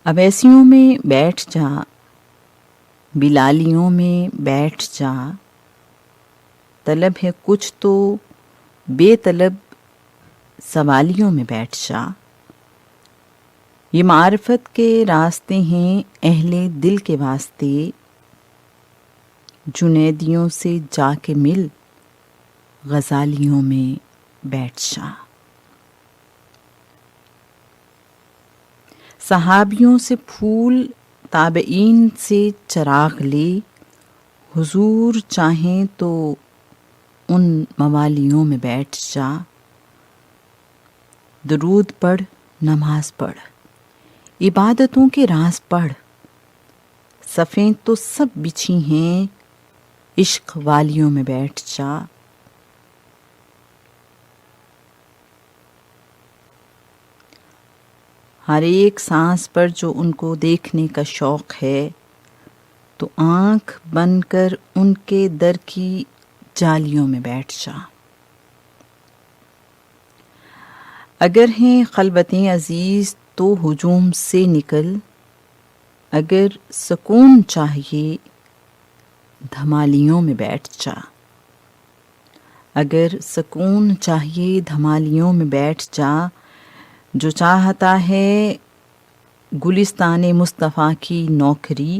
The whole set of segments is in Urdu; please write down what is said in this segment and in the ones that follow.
اویسیوں میں بیٹھ جا، بلالیوں میں بیٹھ جا، طلب ہے کچھ تو بے طلب سوالیوں میں بیٹھ جا۔ یہ معرفت کے راستے ہیں اہل دل کے واسطے، جنیدیوں سے جا کے مل، غزالیوں میں بیٹھ جا۔ صحابیوں سے پھول، تابعین سے چراغ لے، حضور چاہیں تو ان موالیوں میں بیٹھ جا۔ درود پڑھ، نماز پڑھ، عبادتوں کے راز پڑھ، صفیں تو سب بچھی ہیں، عشق والیوں میں بیٹھ جا۔ ہر ایک سانس پر جو ان کو دیکھنے کا شوق ہے، تو آنکھ بن کر ان کے در کی جالیوں میں بیٹھ جا۔ اگر ہیں خلوتیں عزیز تو ہجوم سے نکل، اگر سکون چاہیے دھمالیوں میں بیٹھ جا۔ اگر سکون چاہیے دھمالیوں میں بیٹھ جا، جو چاہتا ہے گلستان مصطفیٰ کی نوکری،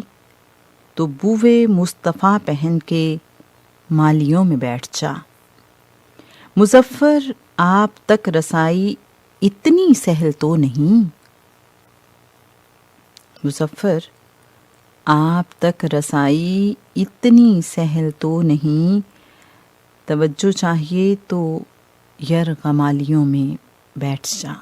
تو بوئے مصطفیٰ پہن کے مالیوں میں بیٹھ جا۔ مظفر آپ تک رسائی اتنی سہل تو نہیں، مظفر آپ تک رسائی اتنی سہل تو نہیں، توجہ چاہیے تو یرغمالیوں میں بیٹھ جا۔